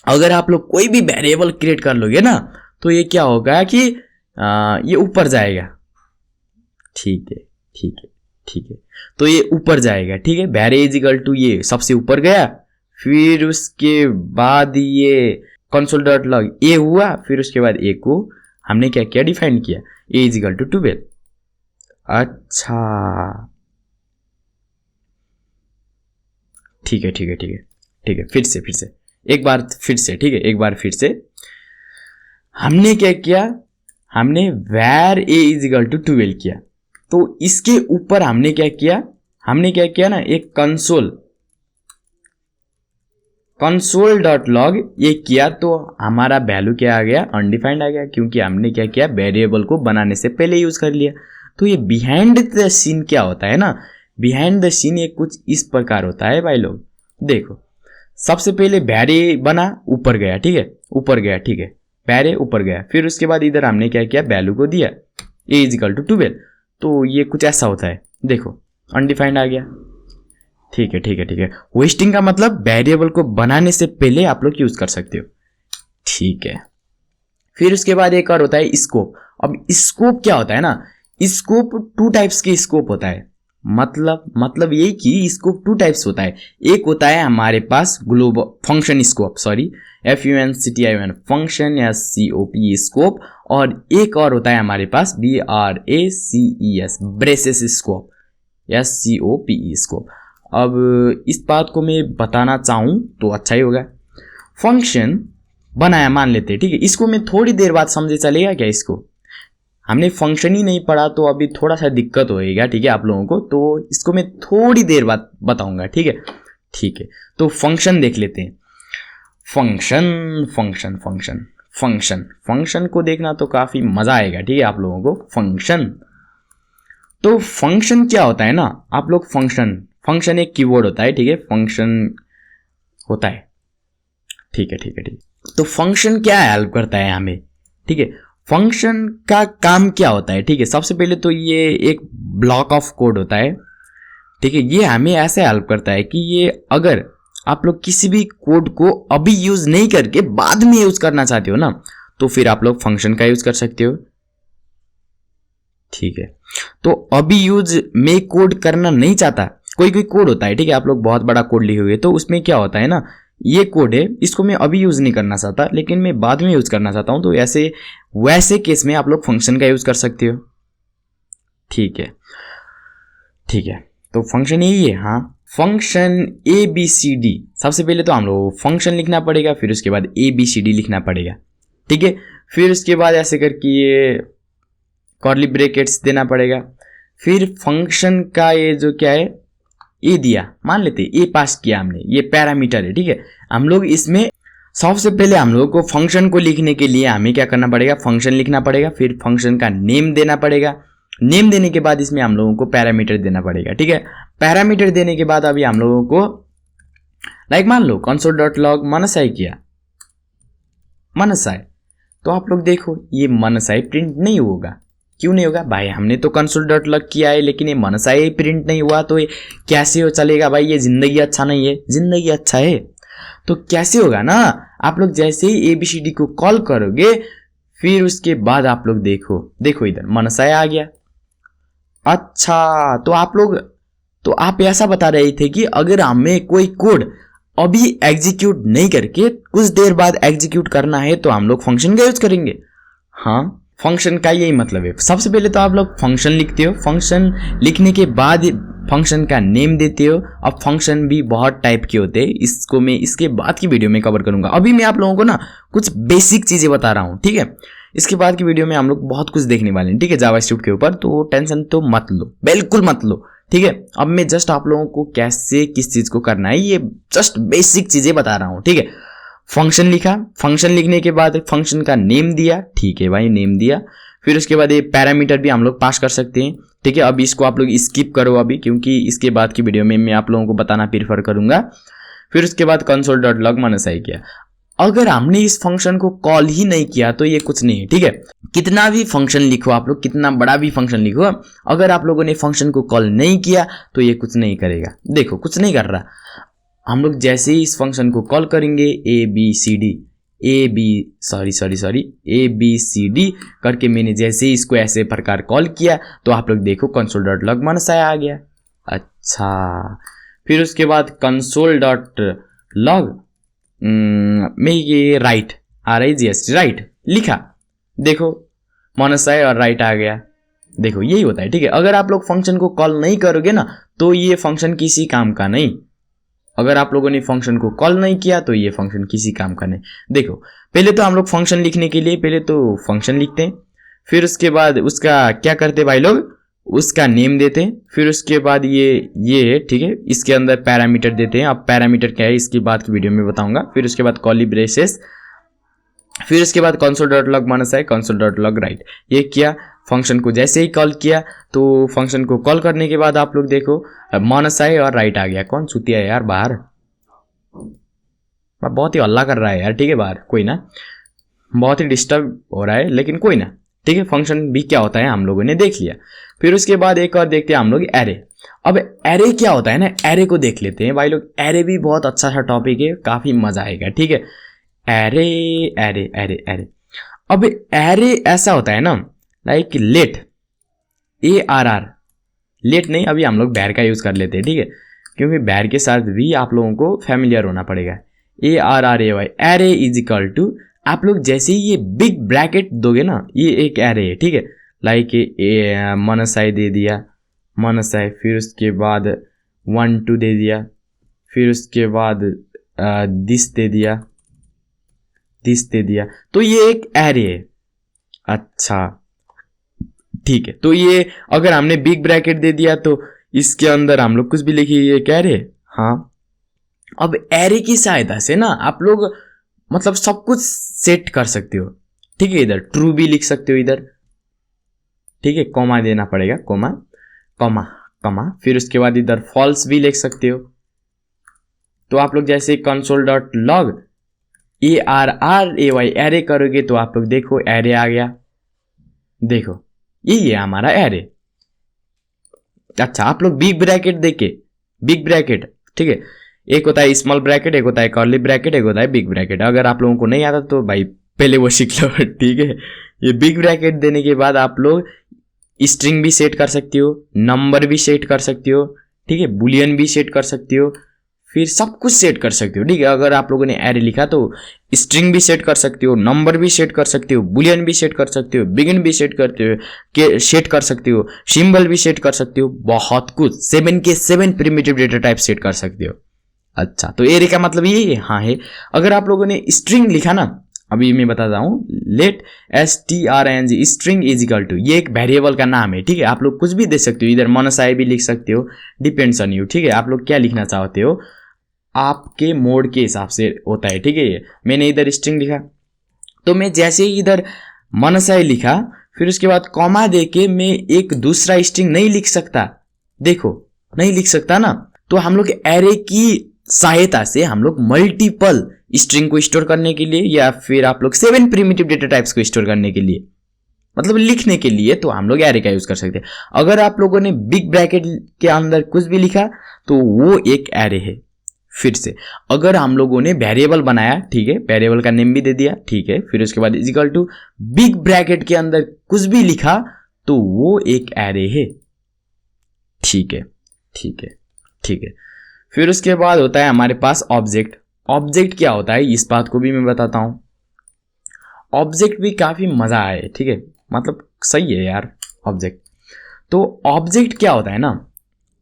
अगर आप लोग कोई भी वेरिएबल क्रिएट कर लोगे ना तो ये क्या होगा कि ये ऊपर जाएगा। ठीक है, ठीक है, ठीक है, तो ये ऊपर जाएगा। ठीक है, वैर इजिकल टू ये सबसे ऊपर गया। फिर उसके बाद ये console.log ए हुआ। फिर उसके बाद ए को हमने क्या किया? डिफाइन किया, ए इजिकल टू 12। अच्छा, ठीक है, ठीक है, ठीक है, ठीक है। फिर से एक बार फिर से, ठीक है, एक बार फिर से हमने क्या किया? हमने वैर ए इजिकल टू 12 किया। तो इसके ऊपर हमने क्या किया? हमने क्या किया ना, एक console.log ये किया तो हमारा वैल्यू क्या आ गया? अनडिफाइंड आ गया, क्योंकि हमने क्या किया? वेरिएबल को बनाने से पहले यूज कर लिया। तो ये बिहाइंड द सीन क्या होता है ना, बिहाइंड द सीन ये कुछ इस प्रकार होता है भाई लोग। देखो, सबसे पहले वैरे बना, ऊपर गया। ठीक है, ऊपर गया। ठीक है, वैरे ऊपर गया। फिर उसके बाद इधर हमने क्या किया? वैल्यू को दिया ए इजिकल टू 12। तो ये कुछ ऐसा होता है, देखो अनडिफाइंड आ गया। ठीक है, ठीक है, ठीक है। होस्टिंग का मतलब वेरिएबल को बनाने से पहले आप लोग यूज कर सकते हो। ठीक है, फिर उसके बाद एक और होता है स्कोप। अब स्कोप क्या होता है ना, स्कोप 2 टाइप्स के स्कोप होता है। मतलब ये कि स्कोप 2 टाइप्स होता है। एक होता है हमारे पास global function scope, sorry FUNCTION function या COP स्कोप, और एक और होता है हमारे पास BRACES ब्रेसेस स्कोप या COPE स्कोप। अब इस बात को मैं बताना चाहूँ तो अच्छा ही होगा। फंक्शन बनाया मान लेते हैं, ठीक है, इसको मैं थोड़ी देर बाद समझे चलेगा क्या? इसको हमने फंक्शन ही नहीं पढ़ा तो अभी थोड़ा सा दिक्कत होएगा, ठीक है, आप लोगों को। तो इसको मैं थोड़ी देर बाद बताऊंगा, ठीक है, ठीक है। तो फंक्शन देख लेते हैं। फंक्शन को देखना तो काफी मजा आएगा, ठीक है, आप लोगों को। तो फंक्शन क्या होता है ना, आप लोग फंक्शन एक कीवर्ड होता है, ठीक है, फंक्शन होता है, ठीक है, ठीक है, ठीक। तो फंक्शन क्या हेल्प करता है हमें, ठीक है, फंक्शन का काम क्या होता है? ठीक है, सबसे पहले तो ये एक ब्लॉक ऑफ कोड होता है, ठीक है। ये हमें ऐसे हेल्प करता है कि ये अगर आप लोग किसी भी कोड को अभी यूज नहीं करके बाद में यूज करना चाहते हो ना, तो फिर आप लोग फंक्शन का यूज कर सकते हो, ठीक है। तो अभी यूज में कोड करना नहीं चाहता, कोई कोड होता है, ठीक है, आप लोग बहुत बड़ा कोड लिखे हुए, तो उसमें क्या होता है ना, ये कोड है, इसको मैं अभी यूज नहीं करना चाहता लेकिन मैं बाद में यूज करना चाहता हूं, तो ऐसे वैसे केस में आप लोग फंक्शन का यूज कर सकते हो, ठीक है, ठीक है। तो फंक्शन यही है। हाँ, फंक्शन ABCD, सबसे पहले तो हम लोग फंक्शन लिखना पड़ेगा, फिर उसके बाद ABCD लिखना पड़ेगा, ठीक है। फिर उसके बाद ऐसे करके ये कर्ली ब्रैकेट्स देना पड़ेगा। फिर फंक्शन का ये जो क्या है, ए दिया, मान लेते ए पास किया हमने, ये पैरामीटर है, ठीक है। हम लोग इसमें सबसे पहले हम लोग को फंक्शन को लिखने के लिए हमें क्या करना पड़ेगा? फंक्शन लिखना पड़ेगा, फिर फंक्शन का नेम देना पड़ेगा। नेम देने के बाद इसमें हम लोगों को पैरामीटर देना पड़ेगा, ठीक है। पैरामीटर देने के बाद अभी हम लोगों को लाइक मान लो console.log मनसाई किया, मनसाई, तो आप लोग देखो ये मनसाई प्रिंट नहीं होगा। क्यों नहीं होगा भाई? हमने तो console.log किया है लेकिन ये मनसाई प्रिंट नहीं हुआ, तो ये कैसे हो चलेगा भाई? ये जिंदगी अच्छा नहीं है, जिंदगी अच्छा है तो कैसे होगा ना। आप लोग जैसे ही ABCD को कॉल करोगे, फिर उसके बाद आप लोग देखो इधर मनसाई आ गया। अच्छा, तो आप ऐसा बता रहे थे कि अगर हमें कोई कोड अभी एग्जीक्यूट नहीं करके कुछ देर बाद एग्जीक्यूट करना है तो हम लोग फंक्शन का यूज करेंगे। हाँ, फंक्शन का यही मतलब है। सबसे पहले तो आप लोग फंक्शन लिखते हो, फंक्शन लिखने के बाद फंक्शन का नेम देते हो। अब फंक्शन भी बहुत टाइप के होते हैं, इसको मैं इसके बाद की वीडियो में कवर करूंगा। अभी मैं आप लोगों को ना कुछ बेसिक चीजें बता रहा हूँ, ठीक है। इसके बाद की वीडियो में हम लोग बहुत कुछ देखने वाले हैं, ठीक है, जावास्क्रिप्ट के ऊपर। तो टेंशन तो मत लो, बिल्कुल मत लो, ठीक है। अब मैं जस्ट आप लोगों को कैसे किस चीज को करना है ये जस्ट बेसिक चीजें बता रहा हूँ, ठीक है। फंक्शन लिखा, फंक्शन लिखने के बाद फंक्शन का नेम दिया, ठीक है भाई, नेम दिया। फिर उसके बाद ये पैरामीटर भी हम लोग पास कर सकते हैं, ठीक है। अब इसको आप लोग स्किप करो अभी, क्योंकि इसके बाद की वीडियो में मैं आप लोगों को बताना प्रीफर करूंगा। फिर उसके बाद console.log मनसाई किया। अगर हमने इस फंक्शन को कॉल ही नहीं किया तो ये कुछ नहीं है, ठीक है। कितना भी फंक्शन लिखो आप लोग, कितना बड़ा भी फंक्शन लिखो, अगर आप लोगों ने फंक्शन को कॉल नहीं किया तो ये कुछ नहीं करेगा। देखो, कुछ नहीं कर रहा। हम लोग जैसे ही इस फंक्शन को कॉल करेंगे ए बी सी डी करके मैंने जैसे ही इसको ऐसे प्रकार कॉल किया तो आप लोग देखो console.log मनसाया आ गया। अच्छा, फिर उसके बाद console.log में ये राइट RIGHT राइट लिखा, देखो मनसाय और राइट आ गया। देखो यही होता है, ठीक है। अगर आप लोग फंक्शन को कॉल नहीं करोगे ना तो ये फंक्शन किसी काम का नहीं। अगर आप लोगों ने फंक्शन को कॉल नहीं किया तो ये फंक्शन किसी काम का नहीं। देखो, पहले तो हम लोग फंक्शन लिखने के लिए पहले तो फंक्शन लिखते हैं, फिर उसके बाद उसका क्या करते भाई लोग, उसका नेम देते हैं। फिर उसके बाद ये ठीक है, इसके अंदर पैरामीटर देते हैं। अब पैरामीटर क्या है इसकी बात की वीडियो में बताऊंगा। फिर उसके बाद कर्ली ब्रेसेस, फिर उसके बाद console.log मनसाय console.log राइट। ये किया, फंक्शन को जैसे ही कॉल किया तो फंक्शन को कॉल करने के बाद आप लोग देखो मनसाय और राइट आ गया। कौन सुतिया है यार बाहर, बहुत ही हल्ला कर रहा है यार, ठीक है, बाहर कोई ना, बहुत ही डिस्टर्ब हो रहा है, लेकिन कोई ना, ठीक है। फंक्शन भी क्या होता है हम लोगों ने देख लिया। फिर उसके बाद एक और देखते हैं हम लोग एरे। अब एरे क्या होता है ना, एरे को देख लेते हैं भाई लोग। एरे भी बहुत अच्छा सा टॉपिक है, काफी मजा आएगा, ठीक है। एरे एरे एरे एरे अब एरे ऐसा होता है ना, लाइक लेट ARR, लेट नहीं, अभी हम लोग बैर का यूज कर लेते हैं, ठीक है, क्योंकि बैर के साथ भी आप लोगों को फैमिलियर होना पड़ेगा। ARRAY array is equal to, आप लोग जैसे ही ये बिग ब्रैकेट दोगे ना, ये एक एरे है, ठीक है। लाइक मनसाई दे दिया, मनसाई, फिर उसके बाद 1 2 दे दिया, फिर उसके बाद दिस दे दिया, दिस दे दिया, तो ये एक एरे है। अच्छा, ठीक है। तो ये अगर हमने बिग ब्रैकेट दे दिया तो इसके अंदर हम लोग कुछ भी लिखिए, ये एक एरे। हाँ, अब एरे की सहायता से ना आप लोग मतलब सब कुछ सेट कर सकते हो, ठीक है। इधर ट्रू भी लिख सकते हो इधर, ठीक है, कॉमा देना पड़ेगा, कॉमा कॉमा कॉमा। फिर उसके बाद इधर फॉल्स भी लिख सकते हो। तो आप लोग जैसे console.log ARRAY एरे करोगे तो आप लोग देखो एरे आ गया, देखो यही है हमारा एरे। अच्छा, आप लोग बिग ब्रैकेट देखे, बिग ब्रैकेट, ठीक है, एक होता है स्मॉल ब्रैकेट, एक होता है कर्ली ब्रैकेट, एक होता है बिग ब्रैकेट। अगर आप लोगों को नहीं आता तो भाई पहले वो सीख लो, ठीक है। ये बिग ब्रैकेट देने के बाद आप लोग स्ट्रिंग भी सेट कर सकते हो, नंबर भी सेट कर सकते हो, ठीक है, बुलियन भी सेट कर सकते हो, फिर सब कुछ सेट कर सकते हो, ठीक है। अगर आप लोगों ने एरे लिखा तो स्ट्रिंग भी सेट कर सकते हो, नंबर भी सेट कर सकते हो, बुलियन भी सेट कर सकते हो, बिगिन भी सेट करते हो, सेट कर सकते हो, सिंबल भी सेट कर सकते हो, बहुत कुछ 7 के 7 प्रिमिटिव डेटा टाइप सेट कर सकते हो। अच्छा, तो एरे का मतलब ये हाँ है। अगर आप लोगों ने स्ट्रिंग लिखा ना, अभी मैं बताता हूँ, let string string is equal to, ये एक वेरिएबल का नाम है, ठीक है। आप लोग कुछ भी दे सकते हो, इधर मनसाई भी लिख सकते हो, डिपेंड्स ऑन यू, ठीक है। आप लोग क्या लिखना चाहते हो आपके मोड के हिसाब से होता है, ठीक है। मैंने इधर स्ट्रिंग लिखा तो मैं जैसे ही इधर मनसाई लिखा, फिर उसके बाद कॉमा दे के मैं एक दूसरा स्ट्रिंग नहीं लिख सकता, देखो नहीं लिख सकता ना। तो हम लोग एरे की सहायता से हम लोग मल्टीपल स्ट्रिंग को स्टोर करने के लिए, या फिर आप लोग 7 प्रिमिटिव डेटा टाइप्स को स्टोर करने के लिए, मतलब लिखने के लिए, तो हम लोग एरे का यूज कर सकते हैं। अगर आप लोगों ने बिग ब्रैकेट के अंदर कुछ भी लिखा तो वो एक एरे है। फिर से अगर हम लोगों ने वेरिएबल बनाया, ठीक है, वेरिएबल का नेम भी दे दिया, ठीक है, फिर उसके बाद is equal to big bracket के अंदर कुछ भी लिखा तो वो एक एरे है। ठीक है ठीक है ठीक है। फिर उसके बाद होता है हमारे पास ऑब्जेक्ट। ऑब्जेक्ट क्या होता है इस बात को भी मैं बताता हूँ। ऑब्जेक्ट भी काफ़ी मज़ा आए, ठीक है, मतलब सही है यार ऑब्जेक्ट। तो ऑब्जेक्ट क्या होता है ना,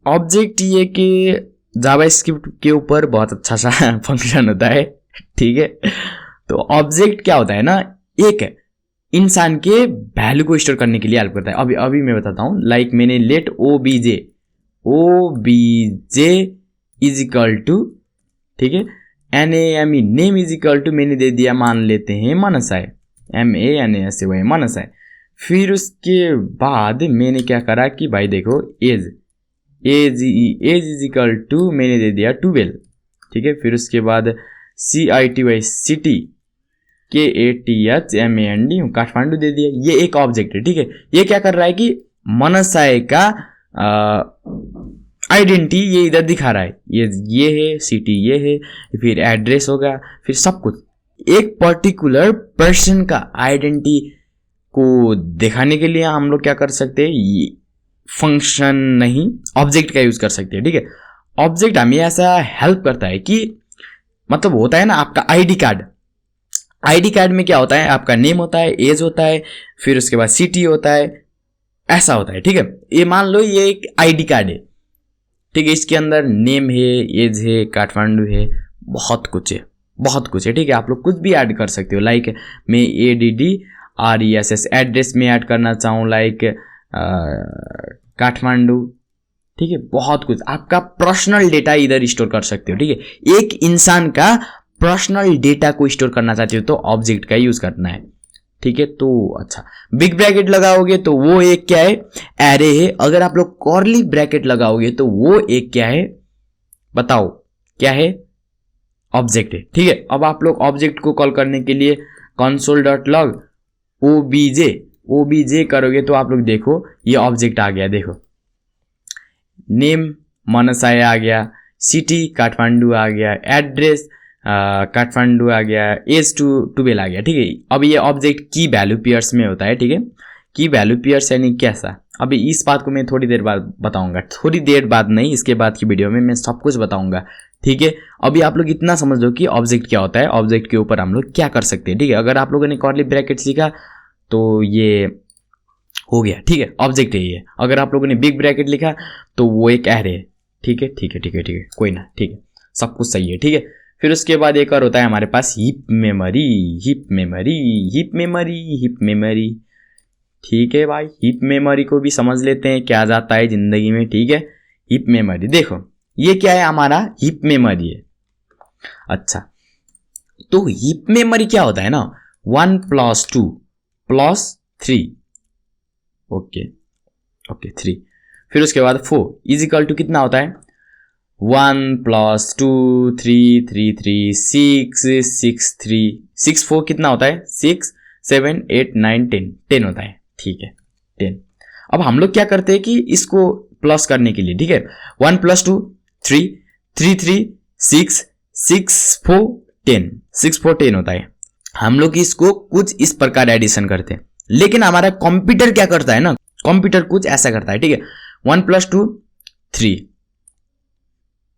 ऑब्जेक्ट ये कि जावास्क्रिप्ट के ऊपर बहुत अच्छा सा फंक्शन होता है, ठीक है। तो ऑब्जेक्ट क्या होता है ना, एक इंसान के वैल्यू को स्टोर करने के लिए हेल्प करता है। अभी मैं बताता हूँ। लाइक मैंने let O B J is equal to, ठीक है, NAME name is equal to मैंने दे दिया, मान लेते हैं मनसाय, MANASY मनसाय। फिर उसके बाद मैंने क्या करा कि भाई देखो एज इज इक्वल टू मैंने दे दिया 12, ठीक है। फिर उसके बाद CITY सिटी KATHMAND काठमांडू दे दिया। ये एक ऑब्जेक्ट है, ठीक है। ये क्या कर रहा है कि मनसाय का आइडेंटिटी ये इधर दिखा रहा है, ये है, सिटी ये है, फिर एड्रेस होगा, फिर सब कुछ एक पर्टिकुलर पर्सन का आइडेंटिटी को दिखाने के लिए हम लोग क्या कर सकते हैं, फंक्शन नहीं ऑब्जेक्ट का यूज कर सकते हैं, ठीक है। ऑब्जेक्ट हमें ऐसा हेल्प करता है कि मतलब होता है ना आपका आईडी कार्ड में क्या होता है, आपका नेम होता है, एज होता है, फिर उसके बाद सिटी होता है, ऐसा होता है, ठीक है। ये मान लो ये एक आईडी कार्ड है, ठीक है, इसके अंदर नेम है, एज है, काठमांडू है, बहुत कुछ है, ठीक है। आप लोग कुछ भी ऐड कर सकते हो। लाइक मैं ADDRESS एड्रेस में ऐड करना चाहूँ, लाइक काठमांडू, ठीक है। बहुत कुछ आपका पर्सनल डेटा इधर स्टोर कर सकते हो, ठीक है। एक इंसान का पर्सनल डेटा को स्टोर करना चाहते हो तो ऑब्जेक्ट का यूज करना है, ठीक है। तो अच्छा, बिग ब्रैकेट लगाओगे तो वो एक क्या है, एरे है। अगर आप लोग कर्ली ब्रैकेट लगाओगे तो वो एक क्या है, बताओ क्या है, ऑब्जेक्ट है, ठीक है। अब आप लोग ऑब्जेक्ट को कॉल करने के लिए console.log obj करोगे तो आप लोग देखो ये ऑब्जेक्ट आ गया। देखो नेम मनसाय आ गया, सिटी काठमांडू आ गया, एड्रेस काठमांडू आ गया, एज 12 आ गया, ठीक है। अब ये ऑब्जेक्ट की वैल्यू पेयर्स में होता है, ठीक है। की वैल्यू पेयर्स यानी कैसा, अभी इस बात को मैं थोड़ी देर बाद बताऊंगा, थोड़ी देर बाद नहीं, इसके बाद की वीडियो में मैं सब कुछ बताऊंगा, ठीक है। अभी आप लोग इतना समझ लो कि ऑब्जेक्ट क्या होता है, ऑब्जेक्ट के ऊपर हम लोग क्या कर सकते हैं, ठीक है। अगर आप लोगों ने कर्ली ब्रैकेट सीखा तो ये हो गया, ठीक है, ऑब्जेक्ट है ये। अगर आप लोगों ने बिग ब्रैकेट लिखा तो वो एक एरे है, ठीक है, ठीक है, ठीक है, ठीक है, कोई ना, ठीक है, सब कुछ सही है, ठीक है। फिर उसके बाद एक और होता है हमारे पास हीप मेमोरी, ठीक है भाई। हीप मेमोरी को भी समझ लेते हैं क्या जाता है जिंदगी में, ठीक है। हीप मेमोरी देखो ये क्या है, हमारा हीप मेमोरी है। अच्छा, तो हीप मेमोरी क्या होता है ना, 1 + 2 + 3, ओके 3। फिर उसके बाद 4 इज इक्वल टू कितना होता है, 1 + 2 3 3 3 6 6 3 6 4 कितना होता है, 6 7 8 9 10 होता है, ठीक है, 10। अब हम लोग क्या करते हैं कि इसको प्लस करने के लिए, ठीक है, 1 + 2 3 3 3 6 6 4 10 6 4 10 होता है। हम लोग इसको कुछ इस प्रकार एडिशन करते हैं, लेकिन हमारा कंप्यूटर क्या करता है ना, कंप्यूटर कुछ ऐसा करता है, ठीक है। 1 + 2 3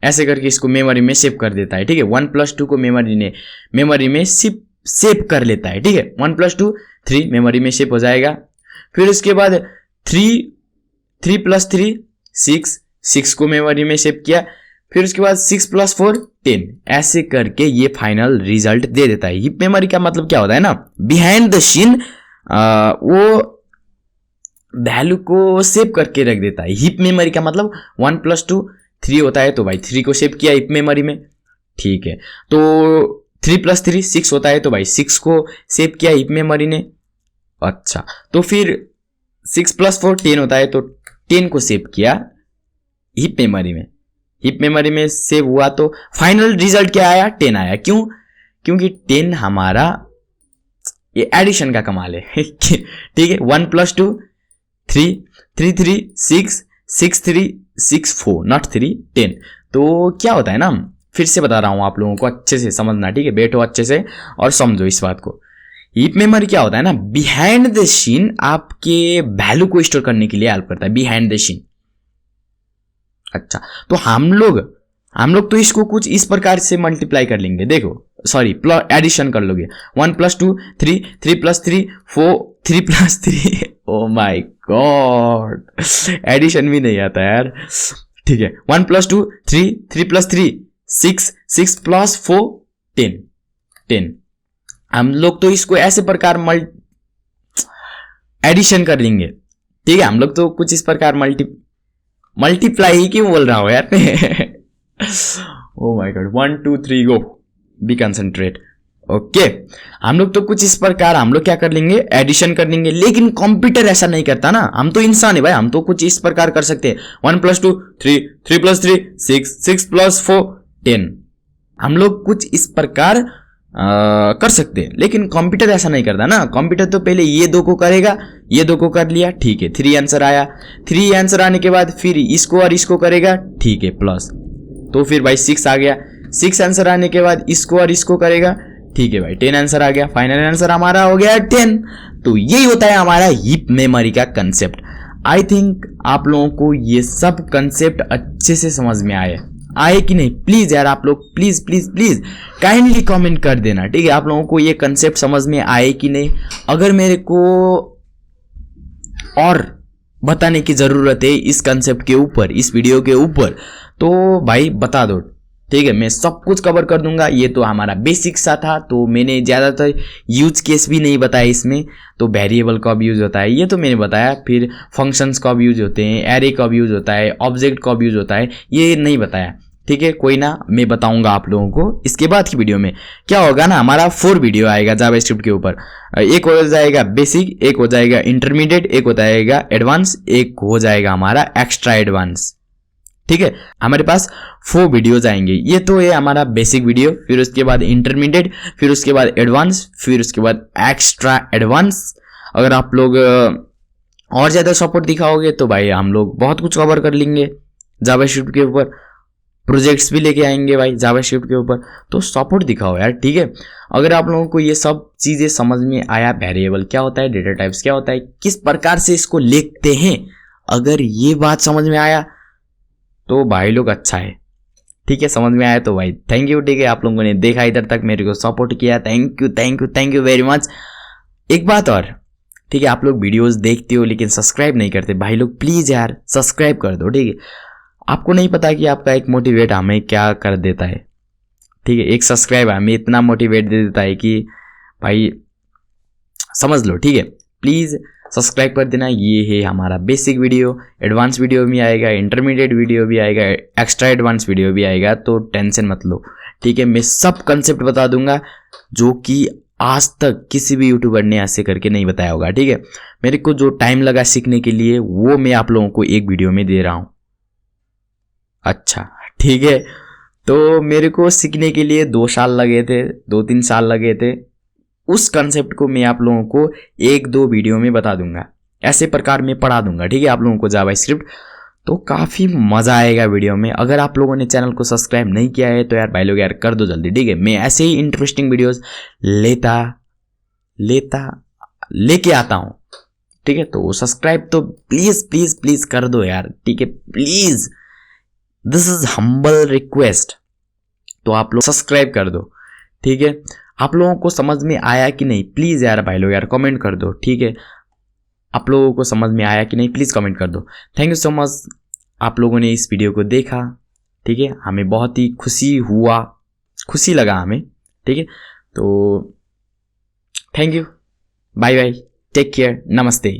ऐसे करके इसको मेमोरी में सेव कर देता है, ठीक है। 1 + 2 को मेमोरी में सेव कर लेता है, ठीक है। 1 + 2 3 मेमोरी में सेव हो जाएगा। फिर उसके बाद 3 + 3 6 को मेमोरी में सेव किया। फिर उसके बाद 6 + 4 10 ऐसे करके ये फाइनल रिजल्ट दे देता है। हीप मेमोरी का मतलब क्या होता है ना, बिहाइंड द सीन वो वैल्यू को सेव करके रख देता है। हीप मेमोरी का मतलब 1 + 2 3 होता है तो भाई 3 को सेव किया हीप मेमोरी में, ठीक है। तो 3 + 3 6 होता है तो भाई 6 को सेव किया हीप मेमोरी ने। अच्छा, तो फिर 6 + 4 10 होता है तो 10 को सेव किया हीप मेमोरी में। हीप मेमोरी में सेव हुआ तो फाइनल रिजल्ट क्या आया, 10 आया। क्यों, क्योंकि 10 हमारा ये एडिशन का कमाल है ठीक है। 1 + 2 3 3 3 6 6 3 6 4 नॉट 3 10। तो क्या होता है ना, फिर से बता रहा हूं आप लोगों को अच्छे से समझना, ठीक है। बैठो अच्छे से और समझो इस बात को। हीप मेमोरी क्या होता है ना, बिहाइंड द सीन आपके वैल्यू को स्टोर करने के लिए हेल्प करता है। बिहाइंड द सीन अच्छा, तो हम लोग तो इसको कुछ इस प्रकार से मल्टीप्लाई कर लेंगे। देखो सॉरी एडिशन कर लोगे। 1 + 2 3, 3 + 3 4, 3 + 3 ओ माय गॉड, एडिशन भी नहीं आता यार। ठीक है, 1 + 2 3, 3 + 3 6, 6 + 4 10। हम लोग तो इसको ऐसे प्रकार एडिशन कर लेंगे। ठीक है, हम लोग तो कुछ इस प्रकार मल्टीप्लाई ही क्यों बोल रहा हूं यार oh my god, 1 2 3 go, be concentrate. Okay, हम लोग तो कुछ इस प्रकार हम लोग क्या कर लेंगे, एडिशन कर लेंगे। लेकिन कंप्यूटर ऐसा नहीं करता ना, हम तो इंसान है भाई, हम तो कुछ इस प्रकार कर सकते हैं। 1 + 2 3, 3 + 3 6, 6 + 4 10। हम लोग कुछ इस प्रकार कर सकते हैं, लेकिन कंप्यूटर ऐसा नहीं करता ना। कंप्यूटर तो पहले ये दो को करेगा, ये दो को कर लिया, ठीक है, 3 आंसर आया। 3 आंसर आने के बाद फिर इसको और इसको करेगा, ठीक है, प्लस, तो फिर भाई 6 आ गया। 6 आंसर आने के बाद इसको और इसको करेगा, ठीक है भाई, 10 आंसर आ गया। फाइनल आंसर हमारा हो गया 10। तो यही होता है हमारा हीप मेमोरी का कंसेप्ट। आई थिंक आप लोगों को ये सब कंसेप्ट अच्छे से समझ में आए कि नहीं? प्लीज यार आप लोग please please please kindly comment कर देना, ठीक है, आप लोगों को ये कंसेप्ट समझ में आए कि नहीं। अगर मेरे को और बताने की जरूरत है इस कंसेप्ट के ऊपर, इस वीडियो के ऊपर, तो भाई बता दो, ठीक है, मैं सब कुछ कवर कर दूंगा। ये तो हमारा बेसिक सा था, तो मैंने ज़्यादातर यूज केस भी नहीं बताया इसमें। तो वेरिएबल कब यूज होता है ये तो मैंने बताया, फिर फंक्शंस कब यूज होते हैं, एरे कब यूज होता है, ऑब्जेक्ट कब यूज होता है, ये नहीं बताया, ठीक है, कोई ना, मैं बताऊंगा आप लोगों को इसके बाद की वीडियो में। क्या होगा ना, हमारा 4 वीडियो आएगा जावास्क्रिप्ट के ऊपर। एक हो जाएगा बेसिक, एक हो जाएगा इंटरमीडिएट, एक हो जाएगा एडवांस, एक हो जाएगा हमारा एक्स्ट्रा एडवांस। ठीक है, हमारे पास 4 वीडियोज आएंगे। ये तो है हमारा बेसिक वीडियो, फिर उसके बाद इंटरमीडिएट, फिर उसके बाद एडवांस, फिर उसके बाद एक्स्ट्रा एडवांस। अगर आप लोग और ज़्यादा सपोर्ट दिखाओगे तो भाई हम लोग बहुत कुछ कवर कर लेंगे जावास्क्रिप्ट के ऊपर, प्रोजेक्ट्स भी लेके आएंगे भाई जावास्क्रिप्ट के ऊपर। तो सपोर्ट दिखाओ यार, ठीक है। अगर आप लोगों को ये सब चीज़ें समझ में आया, वेरिएबल क्या होता है, डेटा टाइप्स क्या होता है, किस प्रकार से इसको लिखते हैं, अगर ये बात समझ में आया तो भाई लोग अच्छा है, ठीक है, समझ में आया तो भाई थैंक यू, ठीक है, आप लोगों ने देखा इधर तक, मेरे को सपोर्ट किया, thank you thank you thank you very much. एक बात और, ठीक है, आप लोग वीडियोस देखते हो लेकिन सब्सक्राइब नहीं करते, भाई लोग प्लीज़ यार सब्सक्राइब कर दो, ठीक है। आपको नहीं पता कि आपका एक मोटिवेट हमें क्या कर देता है, ठीक है, एक सब्सक्राइब हमें इतना मोटिवेट दे देता है कि भाई समझ लो, ठीक है, प्लीज़ सब्सक्राइब कर देना। ये है हमारा बेसिक वीडियो, एडवांस वीडियो भी आएगा, इंटरमीडिएट वीडियो भी आएगा, एक्स्ट्रा एडवांस वीडियो भी आएगा, तो टेंशन मत लो, ठीक है। मैं सब कंसेप्ट बता दूंगा जो कि आज तक किसी भी यूट्यूबर ने ऐसे करके नहीं बताया होगा, ठीक है। मेरे को जो टाइम लगा सीखने के लिए वो मैं आप लोगों को एक वीडियो में दे रहा हूँ। अच्छा, ठीक है, तो मेरे को सीखने के लिए 2 साल लगे थे, 2-3 साल लगे थे। उस कंसेप्ट को मैं आप लोगों को 1-2 वीडियो में बता दूंगा, ऐसे प्रकार में पढ़ा दूंगा, ठीक है, आप लोगों को जावास्क्रिप्ट। तो काफ़ी मज़ा आएगा वीडियो में। अगर आप लोगों ने चैनल को सब्सक्राइब नहीं किया है तो यार भाई लोग यार कर दो जल्दी, ठीक है। मैं ऐसे ही इंटरेस्टिंग वीडियोस लेके आता हूँ, ठीक है। तो सब्सक्राइब तो प्लीज़ प्लीज़ प्लीज़ कर दो यार, ठीक है, please, this is humble request. तो आप लोग सब्सक्राइब कर दो, ठीक है। आप लोगों को समझ में आया कि नहीं, प्लीज़ यार भाई लोग यार कमेंट कर दो, ठीक है। आप लोगों को समझ में आया कि नहीं, प्लीज़ कमेंट कर दो। थैंक यू सो मच, आप लोगों ने इस वीडियो को देखा, ठीक है, हमें बहुत ही खुशी लगा हमें, ठीक है। तो thank you, bye bye, take care, नमस्ते।